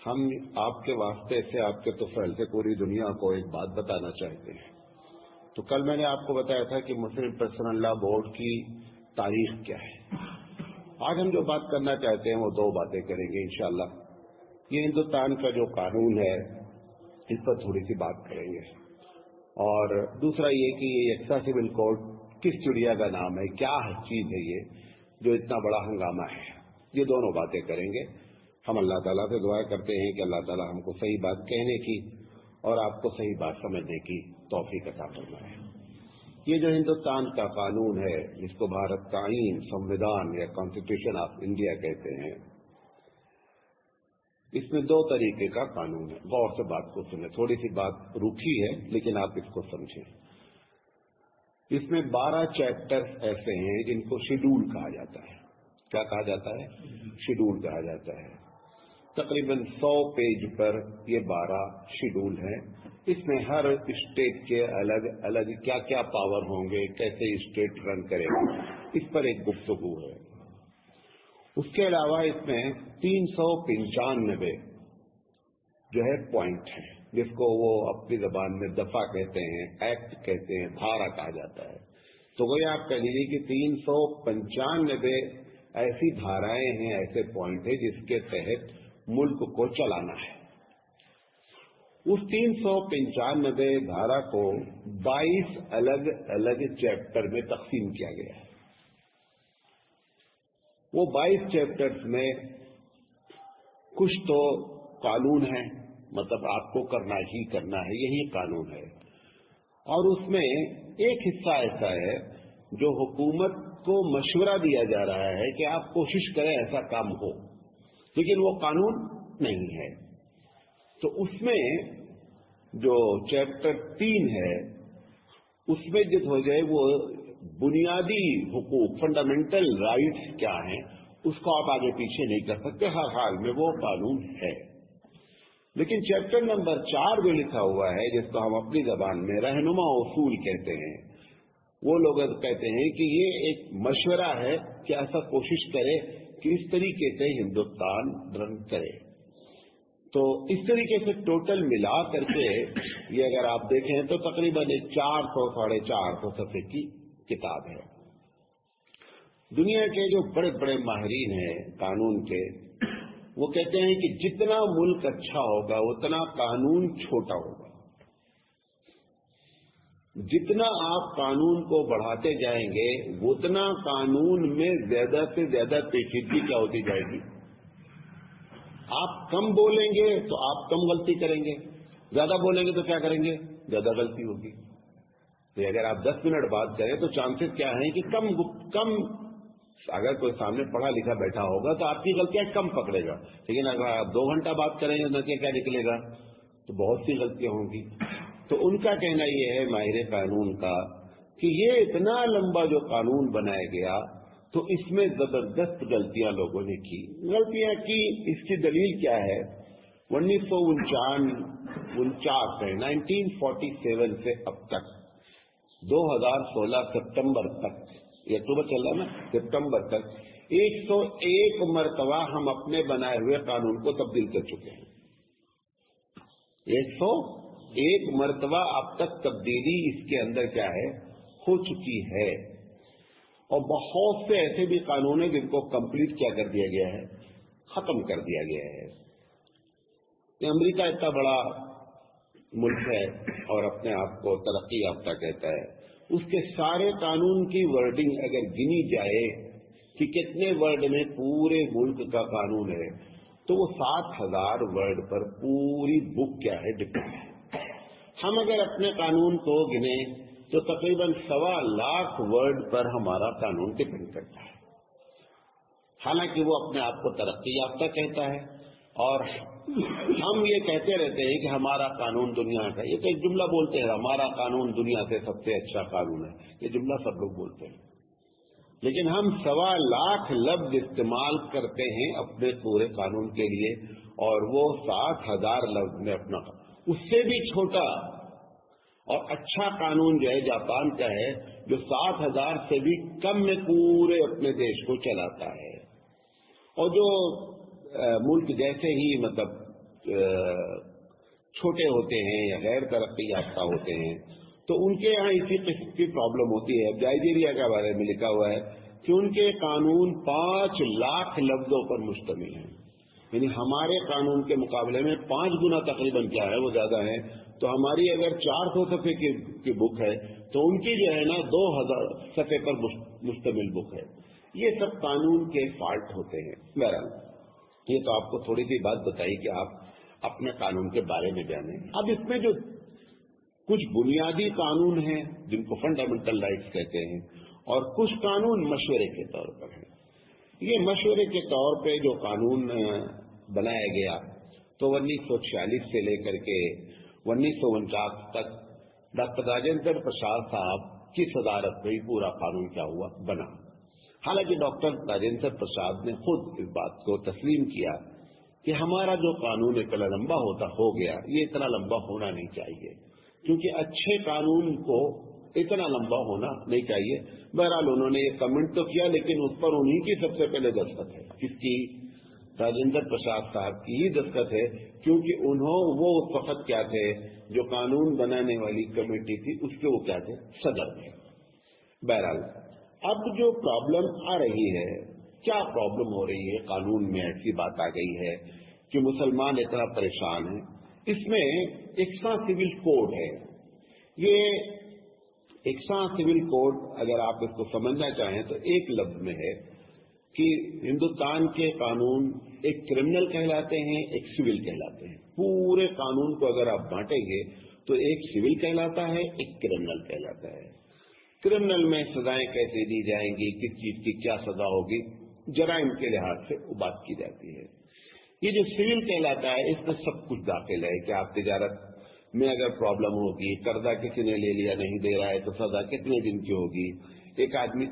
ہم آپ کے واسطے سے، آپ کے طفیل سے پوری دنیا کو ایک بات بتانا چاہتے ہیں۔ تو کل میں نے آپ کو بتایا تھا کہ مسلم پرسنل لا بورڈ کی تاریخ کیا ہے۔ آج ہم جو بات کرنا چاہتے ہیں وہ دو باتیں کریں گے انشاءاللہ۔ یہ ہندوستان کا جو قانون ہے اس پر تھوڑی سی بات کریں گے، اور دوسرا یہ کہ یہ یکساں سول کوڈ کس چڑیا کا نام ہے، کیا چیز ہے یہ جو اتنا بڑا ہنگامہ ہے۔ یہ دونوں باتیں کریں گے۔ ہم اللہ تعالیٰ سے دعا کرتے ہیں کہ اللہ تعالیٰ ہم کو صحیح بات کہنے کی اور آپ کو صحیح بات سمجھنے کی توفیق عطا فرمائے۔ یہ جو ہندوستان کا قانون ہے جس کو بھارت کا آئین، سمویدھان یا کانسٹیٹیوشن آف انڈیا کہتے ہیں، اس میں دو طریقے کا قانون ہے۔ غور سے بات کو سنیں، تھوڑی سی بات روکھی ہے لیکن آپ اس کو سمجھیں۔ اس میں 12 چیپٹر ایسے ہیں جن کو شیڈول کہا جاتا ہے۔ کیا کہا جاتا ہے؟ شیڈول کہا جاتا ہے۔ تقریباً 100 پیج پر یہ 12 شیڈول ہیں۔ اس میں ہر اسٹیٹ کے الگ الگ کیا کیا پاور ہوں گے، کیسے اسٹیٹ رن کرے گا، اس پر ایک گفتگو ہے۔ اس کے علاوہ اس میں 395 جو ہے پوائنٹ ہیں، جس کو وہ اپنی زبان میں دفعہ کہتے ہیں، ایکٹ کہتے ہیں، دھارا کہا جاتا ہے۔ تو وہ آپ کہہ لیجیے کہ 395 ایسی دھارائیں ہیں، ایسے پوائنٹ ہیں جس کے تحت ملک کو چلانا ہے۔ اس 395 دھارا کو 22 الگ الگ چیپٹر میں تقسیم کیا گیا ہے۔ وہ 22 چیپٹرز میں کچھ تو قانون ہے، مطلب آپ کو کرنا ہی کرنا ہے، یہی قانون ہے، اور اس میں ایک حصہ ایسا ہے جو حکومت کو مشورہ دیا جا رہا ہے کہ آپ کوشش کریں ایسا کام ہو، لیکن وہ قانون نہیں ہے۔ تو اس میں جو چیپٹر 3 ہے اس میں جس ہو جائے وہ بنیادی حقوق، فنڈامنٹل رائٹس کیا ہیں، اس کو آپ آگے پیچھے نہیں کر سکتے، ہر حال میں وہ قانون ہے۔ لیکن چیپٹر نمبر 4 جو لکھا ہوا ہے، جس کو ہم اپنی زبان میں رہنما اصول کہتے ہیں، وہ لوگ کہتے ہیں کہ یہ ایک مشورہ ہے کہ ایسا کوشش کرے کہ اس طریقے سے ہندوستان رن کرے۔ تو اس طریقے سے ٹوٹل ملا کر کے یہ اگر آپ دیکھیں تو تقریباً 400 ساڑھے 400 صفحے کی کتاب ہے۔ دنیا کے جو بڑے بڑے ماہرین ہیں قانون کے، وہ کہتے ہیں کہ جتنا ملک اچھا ہوگا اتنا قانون چھوٹا ہوگا۔ جتنا آپ قانون کو بڑھاتے جائیں گے اتنا قانون میں زیادہ سے زیادہ پیچیدگی کیا ہوتی جائے گی۔ آپ کم بولیں گے تو آپ کم غلطی کریں گے، زیادہ بولیں گے تو کیا کریں گے، زیادہ غلطی ہوگی۔ تو اگر آپ 10 منٹ بات کریں تو چانسز کیا ہیں کہ کم اگر کوئی سامنے پڑھا لکھا بیٹھا ہوگا تو آپ کی غلطیاں کم پکڑے گا، لیکن اگر آپ 2 گھنٹہ بات کریں گے تو کیا نکلے گا، تو بہت سی غلطیاں ہوں گی۔ تو ان کا کہنا یہ ہے ماہر قانون کا کہ یہ اتنا لمبا جو قانون بنایا گیا تو اس میں زبردست غلطیاں لوگوں نے کی۔ غلطیاں کی اس کی دلیل کیا ہے؟ 1949 سے 1947 سے اب تک 2016 ستمبر تک، یہ اکتوبر چل رہا نا، ستمبر تک 101 مرتبہ ہم اپنے بنائے ہوئے قانون کو تبدیل کر چکے ہیں۔ 101 مرتبہ اب تک تبدیلی اس کے اندر کیا ہے، ہو چکی ہے۔ اور بہت سے ایسے بھی قانون ہیں جن کو کمپلیٹ کیا کر دیا گیا ہے، ختم کر دیا گیا ہے۔ یہ امریکہ اتنا بڑا ملک ہے اور اپنے آپ کو ترقی یافتہ کہتا ہے، اس کے سارے قانون کی ورڈنگ اگر گنی جائے کہ کتنے ورڈ میں پورے ملک کا قانون ہے تو وہ 7,000 ورڈ پر پوری بک کیا ہے ڈپینڈ ہے۔ ہم اگر اپنے قانون کو گنیں تو تقریباً 1.25 لاکھ ورڈ پر ہمارا قانون ڈپینڈ کرتا ہے۔ حالانکہ وہ اپنے آپ کو ترقی یافتہ کہتا ہے اور ہم یہ کہتے رہتے ہیں کہ ہمارا قانون دنیا کا، یہ تو ایک جملہ بولتے ہیں، ہمارا قانون دنیا سے سب سے اچھا قانون ہے، یہ جملہ سب لوگ بولتے ہیں، لیکن ہم 1.25 لاکھ لفظ استعمال کرتے ہیں اپنے پورے قانون کے لیے، اور وہ 7,000 لفظ میں اپنا، اس سے بھی چھوٹا اور اچھا قانون جو ہے جاپان کا ہے، جو 7,000 سے بھی کم میں پورے اپنے دیش کو چلاتا ہے۔ اور جو ملک جیسے ہی مطلب چھوٹے ہوتے ہیں یا غیر ترقی یافتہ ہوتے ہیں تو ان کے یہاں اسی قسم کی پرابلم ہوتی ہے. نائجیریا کے بارے میں لکھا ہوا ہے کہ ان کے قانون 5 لاکھ لفظوں پر مشتمل ہیں. یعنی ہمارے قانون کے مقابلے میں 5 گنا تقریباً کیا ہے وہ زیادہ ہے. تو ہماری اگر 400 صفحے کی بک ہے تو ان کی جو ہے نا 2000 صفحے پر مشتمل بک ہے. یہ سب قانون کے فالٹ ہوتے ہیں. بہرحال یہ تو آپ کو تھوڑی سی بات بتائی کہ آپ اپنے قانون کے بارے میں جانیں. اب اس میں جو کچھ بنیادی قانون ہیں جن کو فنڈامنٹل رائٹس کہتے ہیں اور کچھ قانون مشورے کے طور پر ہیں. یہ مشورے کے طور پہ جو قانون بنایا گیا تو 1946 سے لے کر کے 1949 تک ڈاکٹر راجندر پرساد صاحب کی صدارت میں پورا قانون کیا ہوا بنا. حالانکہ ڈاکٹر راجندر پرساد نے خود اس بات کو تسلیم کیا کہ ہمارا جو قانون اتنا لمبا ہو گیا یہ اتنا لمبا ہونا نہیں چاہیے کیونکہ اچھے قانون کو اتنا لمبا ہونا نہیں چاہیے. بہرحال انہوں نے یہ کمنٹ تو کیا لیکن اس پر انہی کی سب سے پہلے دستخط ہے. کس کی؟ راجندر پرساد صاحب کی ہی دستخط ہے کیونکہ وہ اس وقت کیا تھے جو قانون بنانے والی کمیٹی تھی اس کے وہ کیا تھے صدر تھے. بہرحال اب جو پرابلم آ رہی ہے کیا پرابلم ہو رہی ہے قانون میں ایسی بات آ گئی ہے کہ مسلمان اتنا پریشان ہیں. اس میں یکساں سول کوڈ ہے. یہ یکساں سول کوڈ اگر آپ اس کو سمجھنا چاہیں تو ایک لفظ میں ہے کہ ہندوستان کے قانون ایک کرمنل کہلاتے ہیں ایک سول کہلاتے ہیں. پورے قانون کو اگر آپ بانٹیں گے تو ایک سول کہلاتا ہے ایک کرمنل کہلاتا ہے. کرمنل میں سزائیں کیسے دی جائیں گی کس چیز کی کیا سزا ہوگی جرائم کے لحاظ سے وہ بات کی جاتی ہے. یہ جو سول کہلاتا ہے اس میں سب کچھ داخل ہے کہ آپ تجارت میں اگر پرابلم ہوگی قرضہ کسی نے لے لیا نہیں دے رہا ہے تو سزا کتنے دن کی ہوگی. ایک آدمی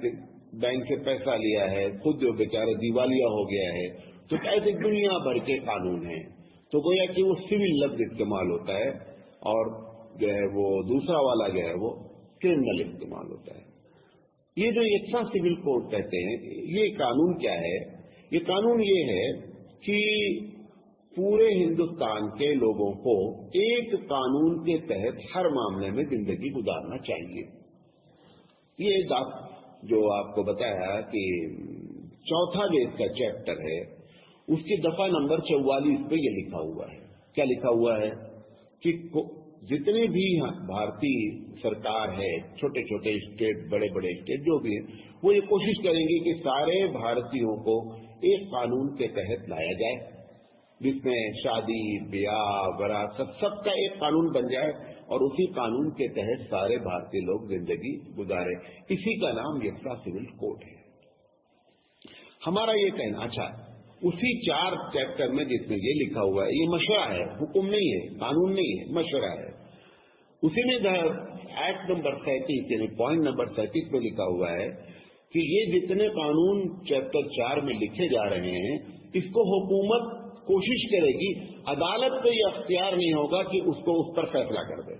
بینک سے پیسہ لیا ہے خود جو بیچارہ دیوالیہ ہو گیا ہے تو ایسے دنیا بھر کے قانون ہیں. تو گویا کہ وہ سول لفظ استعمال ہوتا ہے اور جو ہے وہ دوسرا والا جو ہے وہ کرمنل استعمال ہوتا ہے. یہ جو یکساں سول کوڈ کہتے ہیں یہ قانون کیا ہے؟ یہ قانون یہ ہے کہ پورے ہندوستان کے لوگوں کو ایک قانون کے تحت ہر معاملے میں زندگی گزارنا چاہیے. یہ جو آپ کو بتایا کہ چوتھا جو اس کا چیپٹر ہے اس کی دفعہ نمبر 44 پہ یہ لکھا ہوا ہے. کیا لکھا ہوا ہے کہ جتنے بھی بھارتی سرکار ہے چھوٹے چھوٹے اسٹیٹ بڑے بڑے اسٹیٹ جو بھی ہیں وہ یہ کوشش کریں گے کہ سارے بھارتیوں کو ایک قانون کے تحت لایا جائے جس میں شادی بیاہ وراثت سب کا ایک قانون بن جائے اور اسی قانون کے تحت سارے بھارتی لوگ زندگی گزارے. اسی کا نام یکساں سول کوڈ ہے. ہمارا یہ کہنا اچھا اسی 4 چیپٹر میں جس میں یہ لکھا ہوا ہے یہ مشورہ ہے حکم نہیں ہے قانون نہیں ہے مشورہ ہے. اسی میں ایکٹ نمبر 37 یعنی پوائنٹ نمبر 37 میں لکھا ہوا ہے کہ یہ جتنے قانون چیپٹر 4 میں لکھے جا رہے ہیں اس کو حکومت کوشش کرے گی عدالت کو یہ اختیار نہیں ہوگا کہ اس کو اس پر فیصلہ کر دے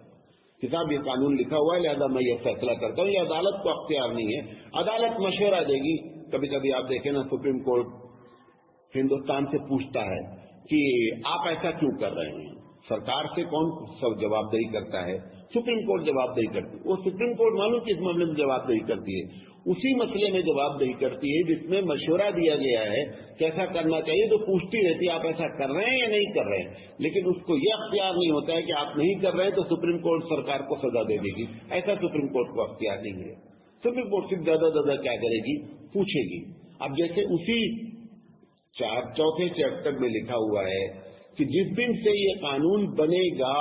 کہ صاحب یہ قانون لکھا ہوا ہے لہذا میں یہ فیصلہ کرتا ہوں. یہ عدالت کو اختیار نہیں ہے. عدالت مشورہ دے گی. کبھی کبھی آپ دیکھیں نا سپریم کورٹ ہندوستان سے پوچھتا ہے کہ آپ ایسا کیوں کر رہے ہیں. سرکار سے کون سب جواب دہی کرتا ہے؟ سپریم کورٹ جواب دہی کرتی ہے. وہ سپریم کورٹ معلوم کس معاملے میں جواب دہی کرتی ہے؟ اسی مسئلے میں جواب دہی کرتی ہے جس میں مشورہ دیا گیا ہے کیسا کرنا چاہیے. تو پوچھتی رہتی ہے آپ ایسا کر رہے ہیں یا نہیں کر رہے ہیں لیکن اس کو یہ اختیار نہیں ہوتا ہے کہ آپ نہیں کر رہے ہیں تو سپریم کورٹ سرکار کو سزا دے دے گی. ایسا سپریم کورٹ کو اختیار نہیں ہے. سپریم کورٹ صرف زیادہ کیا کرے گی پوچھے گی. اب جیسے اسی چوتھے چیپٹر میں لکھا ہوا ہے کہ جس دن سے یہ قانون بنے گا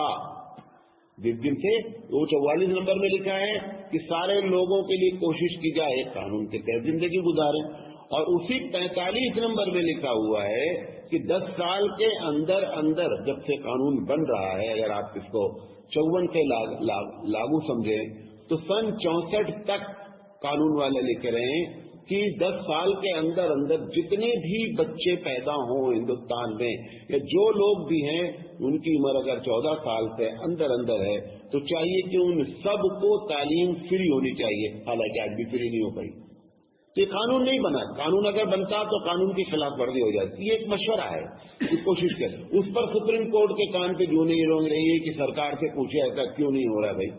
جس دن سے وہ 44 نمبر میں لکھا ہے کہ سارے لوگوں کے لیے کوشش کی جائے قانون کے تحت زندگی گزاریں اور اسی 45 نمبر میں لکھا ہوا ہے کہ 10 سال کے اندر جب سے قانون بن رہا ہے اگر آپ اس کو 54 سے لاگو سمجھیں تو سن 64 تک قانون والے لکھ رہے ہیں کہ 10 سال کے اندر جتنے بھی بچے پیدا ہوں ہندوستان میں یا جو لوگ بھی ہیں ان کی عمر اگر 14 سال سے اندر ہے تو چاہیے کہ ان سب کو تعلیم فری ہونی چاہیے. حالانکہ آج بھی فری نہیں ہو پائی. یہ قانون نہیں بنا. قانون اگر بنتا تو قانون کی خلاف ورزی ہو جاتی. یہ ایک مشورہ ہے کہ کوشش کریں. اس پر سپریم کورٹ کے کان پہ جو نہیں رونگ رہی ہے کہ سرکار سے پوچھے ایسا کیوں نہیں ہو رہا بھائی.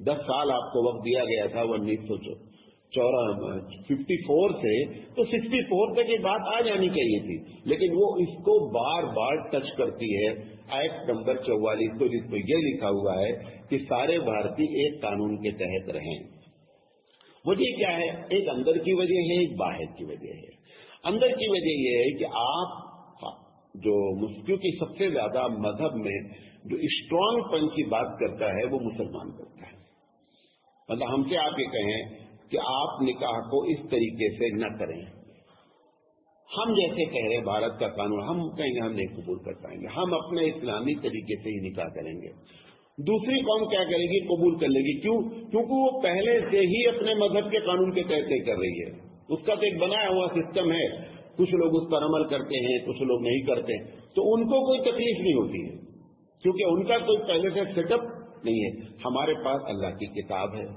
10 سال آپ کو وقت دیا گیا تھا 1954 سے, تو 64 تک یہ بات آ جانی چاہیے تھی, لیکن وہ اس کو بار بار ٹچ کرتی ہے. ایکٹ نمبر 44 کو, جس پہ یہ لکھا ہوا ہے کہ سارے بھارتی ایک قانون کے تحت رہیں. وجہ کیا ہے؟ ایک اندر کی وجہ ہے, ایک باہر کی وجہ ہے. اندر کی وجہ یہ ہے کہ آپ جو کیونکہ سب سے زیادہ مذہب میں جو اسٹرانگ پن کی بات کرتا ہے وہ مسلمان کرتا ہے. مطلب ہم سے آپ یہ کہیں کہ آپ نکاح کو اس طریقے سے نہ کریں. ہم جیسے کہہ رہے بھارت کا قانون, ہم کہیں گے ہم نہیں قبول کر پائیں گے, ہم اپنے اسلامی طریقے سے ہی نکاح کریں گے. دوسری قوم کیا کرے گی؟ قبول کر لے گی. کیوں؟ کیونکہ وہ پہلے سے ہی اپنے مذہب کے قانون کے تحت کر رہی ہے. اس کا تو ایک بنایا ہوا سسٹم ہے. کچھ لوگ اس پر عمل کرتے ہیں, کچھ لوگ نہیں کرتے, تو ان کو کوئی تکلیف نہیں ہوتی ہے کیونکہ ان کا کوئی پہلے سے سیٹ اپ نہیں ہے. ہمارے پاس اللہ کی کتاب ہے,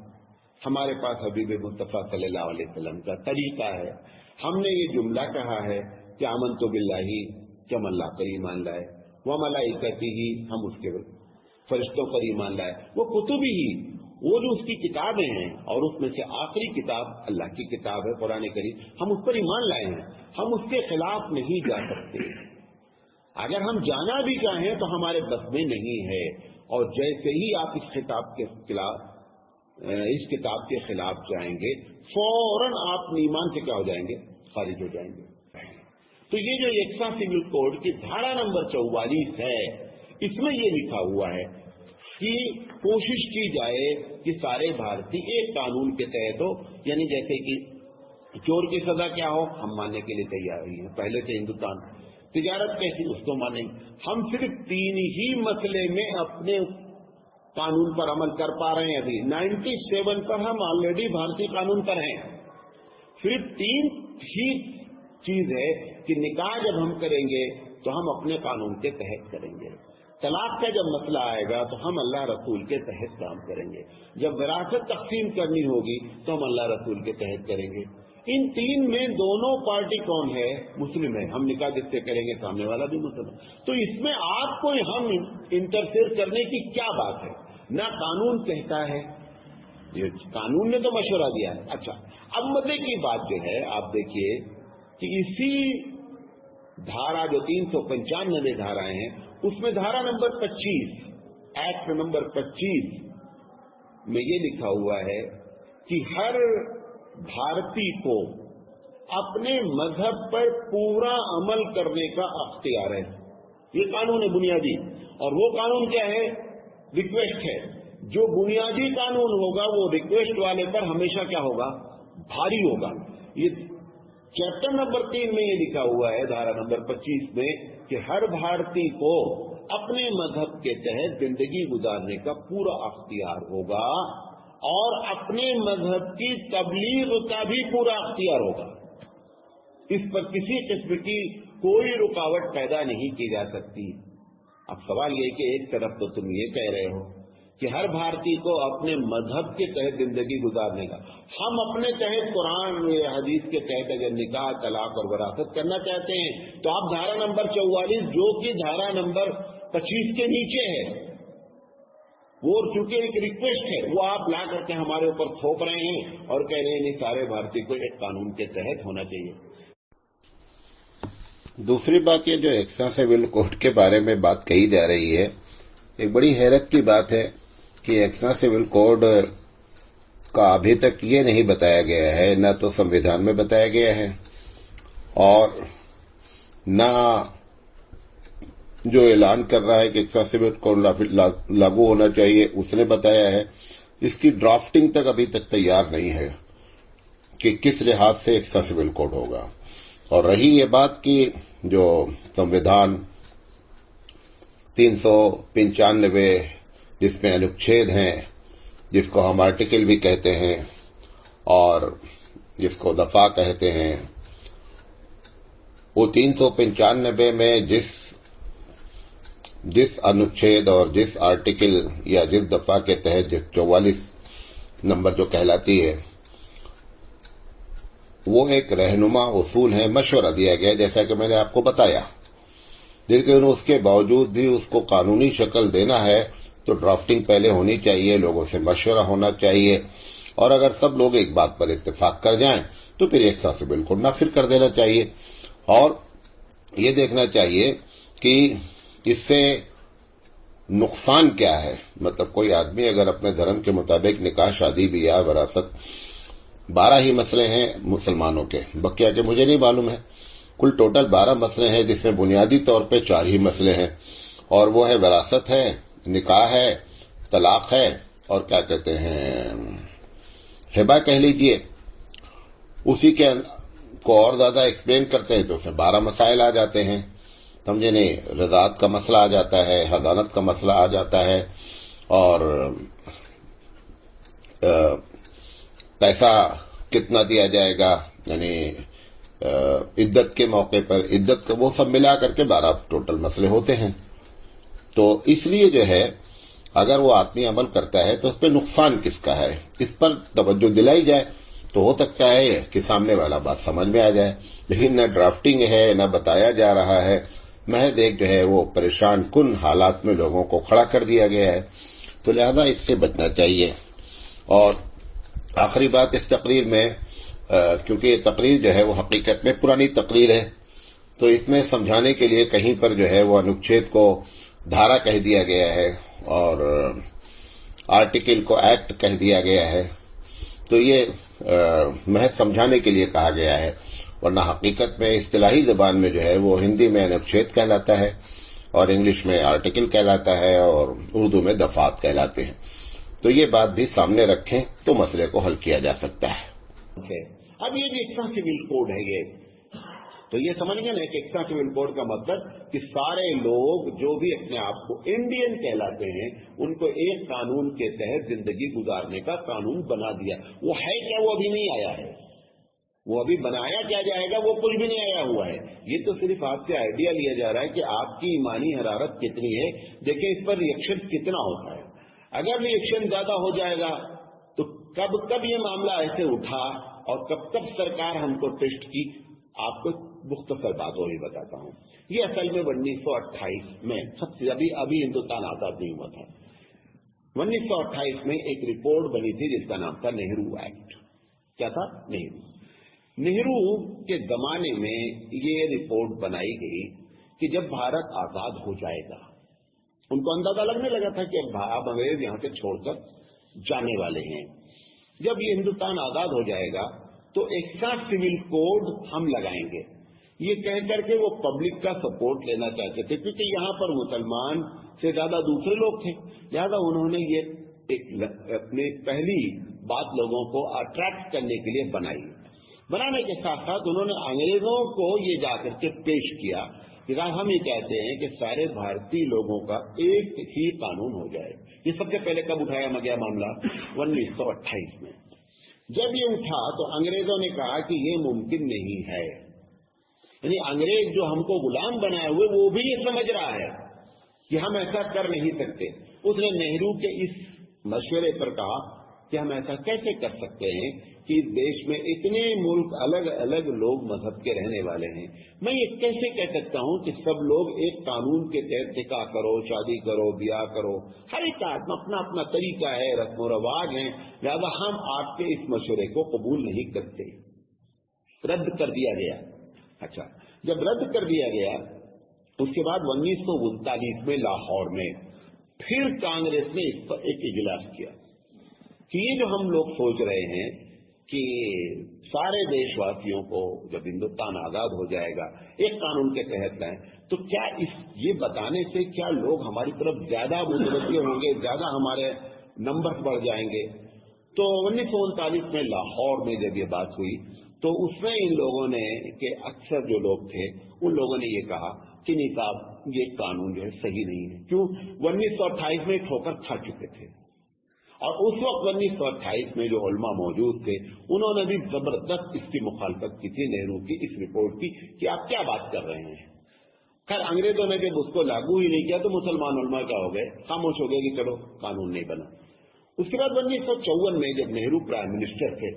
ہمارے پاس حبیب مصطفیٰ صلی اللہ علیہ وسلم کا طریقہ ہے. ہم نے یہ جملہ کہا ہے کہ آمنت باللہ, کہ ہم اللہ پر ایمان لائے, وملائکتہ, ہم اس کے فرشتوں پر ایمان لائے, وہ کتبہ, وہ جو اس کی کتابیں ہیں, اور اس میں سے آخری کتاب اللہ کی کتاب ہے قرآن کریم, ہم اس پر ایمان لائے ہیں. ہم اس کے خلاف نہیں جا سکتے. اگر ہم جانا بھی چاہیں تو ہمارے بس میں نہیں ہے. اور جیسے ہی آپ اس کتاب کے خلاف جائیں گے, فوراً آپ ایمان سے کیا ہو جائیں گے؟ خارج ہو جائیں گے. تو یہ جو یکساں سول کوڈ کی دھارا نمبر 44 ہے, اس میں یہ لکھا ہوا ہے کہ کوشش کی جائے کہ سارے بھارتی ایک قانون کے تحت ہو. یعنی جیسے کہ چور کی سزا کیا ہو, ہم ماننے کے لیے تیار ہی ہیں پہلے سے. ہندوستان تجارت کیسی, اس کو مانیں. ہم صرف 3 ہی مسئلے میں اپنے قانون پر عمل کر پا رہے ہیں. ابھی 97 پر ہم آلریڈی بھارتی قانون پر ہیں. صرف 3 ہی چیز ہے کہ نکاح جب ہم کریں گے تو ہم اپنے قانون کے تحت کریں گے. طلاق کا جب مسئلہ آئے گا تو ہم اللہ رسول کے تحت کام کریں گے. جب وراثت تقسیم کرنی ہوگی تو ہم اللہ رسول کے تحت کریں گے. ان 3 میں دونوں پارٹی کون ہے؟ مسلم ہے. ہم نکاح جس سے کریں گے سامنے والا بھی مسلم ہے. تو اس میں آپ کو ہم انٹرفیئر کرنے کی کیا بات ہے؟ نہ قانون کہتا ہے, یہ قانون نے تو مشورہ دیا ہے. اچھا, اب مزے کی بات جو ہے آپ دیکھیے کہ اسی دھارا جو 395 دھارائیں ہیں, اس میں دھارا نمبر 25, ایکٹ نمبر 25 میں یہ لکھا ہوا ہے کہ ہر بھارتی کو اپنے مذہب پر پورا عمل کرنے کا اختیار ہے. یہ قانون ہے بنیادی. اور وہ قانون کیا ہے؟ ریکویسٹ ہے. جو بنیادی قانون ہوگا وہ ریکویسٹ والے پر ہمیشہ کیا ہوگا؟ بھاری ہوگا. یہ چیپٹر نمبر 3 میں یہ لکھا ہوا ہے دھارا نمبر 25 میں کہ ہر بھارتی کو اپنے مذہب کے تحت زندگی گزارنے کا پورا اختیار ہوگا اور اپنے مذہب کی تبلیغ کا بھی پورا اختیار ہوگا. اس پر کسی قسم کی کوئی رکاوٹ پیدا نہیں کی جا سکتی. اب سوال یہ کہ ایک طرف تو تم یہ کہہ رہے ہو کہ ہر بھارتی کو اپنے مذہب کے تحت زندگی گزارنے کا, ہم اپنے تحت قرآن حدیث کے تحت اگر نکاح, طلاق اور وراثت کرنا چاہتے ہیں تو آپ دھارا نمبر 44 جو کہ دھارا نمبر 25 کے نیچے ہے, وہ چونکہ ایک ریکویسٹ ہے, وہ آپ لا کر کے ہمارے اوپر تھوپ رہے ہیں اور کہہ رہے ہیں نہیں سارے بھارتی کو ایک قانون کے تحت ہونا چاہیے. دوسری بات یہ جو یکساں سول کوڈ کے بارے میں بات کہی جا رہی ہے, ایک بڑی حیرت کی بات ہے کہ یکساں سول کوڈ کا ابھی تک یہ نہیں بتایا گیا ہے, نہ تو سمویدھان میں بتایا گیا ہے اور نہ جو اعلان کر رہا ہے کہ یکساں سول کوڈ لاگو ہونا چاہیے اس نے بتایا ہے. اس کی ڈرافٹنگ تک ابھی تک تیار نہیں ہے کہ کس لحاظ سے یکساں سول کوڈ ہوگا. اور رہی یہ بات کہ جو سمویدھان 395 جس میں انوچھید ہیں, جس کو ہم آرٹیکل بھی کہتے ہیں اور جس کو دفعہ کہتے ہیں, وہ 395 میں جس انوچھید اور جس آرٹیکل یا جس دفعہ کے تحت جس 44 نمبر جو کہلاتی ہے, وہ ایک رہنما اصول ہے، مشورہ دیا گیا جیسا کہ میں نے آپ کو بتایا، لیکن اس کے باوجود بھی اس کو قانونی شکل دینا ہے تو ڈرافٹنگ پہلے ہونی چاہیے، لوگوں سے مشورہ ہونا چاہیے، اور اگر سب لوگ ایک بات پر اتفاق کر جائیں تو پھر یکساں سے بل کو نافذ کر دینا چاہیے، اور یہ دیکھنا چاہیے کہ اس سے نقصان کیا ہے۔ مطلب کوئی آدمی اگر اپنے دھرم کے مطابق نکاح، شادی، بیاہ، وراثت، 12 ہی مسئلے ہیں مسلمانوں کے، بقیہ کے مجھے نہیں معلوم ہے، کل ٹوٹل 12 مسئلے ہیں جس میں بنیادی طور پہ 4 ہی مسئلے ہیں، اور وہ ہے وراثت ہے، نکاح ہے، طلاق ہے، اور کیا کہتے ہیں ہبہ کہہ لیجئے۔ اسی کے کو اور زیادہ ایکسپلین کرتے ہیں تو اس میں 12 مسائل آ جاتے ہیں، سمجھے نہیں، رضاعت کا مسئلہ آ جاتا ہے، حضانت کا مسئلہ آ جاتا ہے، اور پیسہ کتنا دیا جائے گا، یعنی عدت کے موقع پر عدت کا، وہ سب ملا کر کے 12 ٹوٹل مسئلے ہوتے ہیں۔ تو اس لیے جو ہے اگر وہ آدمی عمل کرتا ہے تو اس پہ نقصان کس کا ہے، اس پر توجہ دلائی جائے تو ہو سکتا ہے کہ سامنے والا بات سمجھ میں آ جائے، لیکن نہ ڈرافٹنگ ہے، نہ بتایا جا رہا ہے، محض ایک جو ہے وہ پریشان کن حالات میں لوگوں کو کھڑا کر دیا گیا ہے، تو لہذا اس سے بچنا چاہیے۔ اور آخری بات اس تقریر میں، کیونکہ یہ تقریر جو ہے وہ حقیقت میں پرانی تقریر ہے، تو اس میں سمجھانے کے لیے کہیں پر جو ہے وہ انوچھید کو دھارا کہہ دیا گیا ہے اور آرٹیکل کو ایکٹ کہہ دیا گیا ہے، تو یہ محض سمجھانے کے لیے کہا گیا ہے، ورنہ حقیقت میں اصطلاحی زبان میں جو ہے وہ ہندی میں انوچھید کہلاتا ہے، اور انگلش میں آرٹیکل کہلاتا ہے، اور اردو میں دفعات کہلاتے ہیں۔ تو یہ بات بھی سامنے رکھیں تو مسئلے کو حل کیا جا سکتا ہے۔ اب یہ جو ایکسٹرا سول کوڈ ہے، یہ تو یہ سمجھ گئے نا کہ ایکسٹرا سول کوڈ کا مطلب کہ سارے لوگ جو بھی اپنے آپ کو انڈین کہلاتے ہیں ان کو ایک قانون کے تحت زندگی گزارنے کا قانون بنا دیا۔ وہ ہے کیا، وہ ابھی نہیں آیا ہے، وہ ابھی بنایا کیا جائے گا، وہ کچھ بھی نہیں آیا ہوا ہے۔ یہ تو صرف آپ سے آئیڈیا لیا جا رہا ہے کہ آپ کی ایمانی حرارت کتنی ہے، دیکھیں اس پر ریئیکشن کتنا ہوتا ہے۔ اگر ریئیکشن زیادہ ہو جائے گا تو کب یہ معاملہ ایسے اٹھا اور کب سرکار ہم کو ٹیسٹ کی، آپ کو مختصر بات وہی بتاتا ہوں۔ یہ اصل میں 1928 میں سب سے ابھی ہندوستان آزاد نہیں ہوا تھا، 1928 میں ایک رپورٹ بنی تھی جس کا نام تھا نہرو ایکٹ۔ کیا تھا؟ نہرو کے زمانے میں یہ رپورٹ بنائی گئی کہ جب بھارت آزاد ہو جائے گا، ان کو اندازہ لگنے لگا تھا کہ اب انگریز یہاں سے چھوڑ کر جانے والے ہیں، جب یہ ہندوستان آزاد ہو جائے گا تو ایکسٹرا سول کوڈ ہم لگائیں گے، یہ کہہ کر کے وہ پبلک کا سپورٹ لینا چاہتے تھے، کیونکہ یہاں پر مسلمان سے زیادہ دوسرے لوگ تھے، لہذا انہوں نے یہ اپنی پہلی بات لوگوں کو اٹریکٹ کرنے کے لیے بنانے کے ساتھ ساتھ انہوں نے انگریزوں کو یہ جا کر کے پیش کیا کہ ہم یہ کہتے ہیں کہ سارے بھارتی لوگوں کا ایک ہی قانون ہو جائے۔ یہ سب سے پہلے کب اٹھایا گیا معاملہ؟ 1928 میں۔ جب یہ اٹھا تو انگریزوں نے کہا کہ یہ ممکن نہیں ہے، یعنی انگریز جو ہم کو غلام بنائے ہوئے وہ بھی یہ سمجھ رہا ہے کہ ہم ایسا کر نہیں سکتے۔ اس نے نہرو کے اس مشورے پر کہا کہ ہم ایسا کیسے کر سکتے ہیں کہ اس دیش میں اتنے ملک الگ الگ لوگ مذہب کے رہنے والے ہیں، میں یہ کیسے کہہ سکتا ہوں کہ سب لوگ ایک قانون کے تحت نکاح کرو، شادی کرو، بیاہ کرو، ہر ایک کا اپنا اپنا طریقہ ہے، رسم و رواج ہیں، لہذا ہم آپ کے اس مشورے کو قبول نہیں کرتے۔ رد کر دیا گیا۔ اچھا، جب رد کر دیا گیا اس کے بعد 1939 میں لاہور میں پھر کانگریس نے اس پر ایک اجلاس کیا کہ یہ جو ہم لوگ سوچ رہے ہیں کہ سارے دیش واسیوں کو جب ہندوستان آزاد ہو جائے گا ایک قانون کے تحت لائیں، تو کیا یہ بتانے سے کیا لوگ ہماری طرف زیادہ متوجہ ہوں گے، زیادہ ہمارے نمبر بڑھ جائیں گے؟ تو 1939 میں لاہور میں جب یہ بات ہوئی تو اس میں ان لوگوں نے کہ اکثر جو لوگ تھے ان لوگوں نے یہ کہا کہ نہیں صاحب یہ قانون جو ہے صحیح نہیں ہے۔ کیوں؟ 1928 میں ٹھوکر کھا چکے تھے، اور اس وقت 1928 میں جو علماء موجود تھے انہوں نے بھی زبردست اس کی مخالفت کی تھی، نہرو کی اس رپورٹ کی کہ آپ کیا بات کر رہے ہیں۔ خیر انگریزوں نے جب اس کو لاگو ہی نہیں کیا تو مسلمان علماء کیا ہو گئے، خاموش ہو گئے کہ چلو قانون نہیں بنا۔ اس کے بعد 1954 میں جب نہرو پرائم منسٹر تھے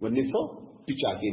1985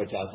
50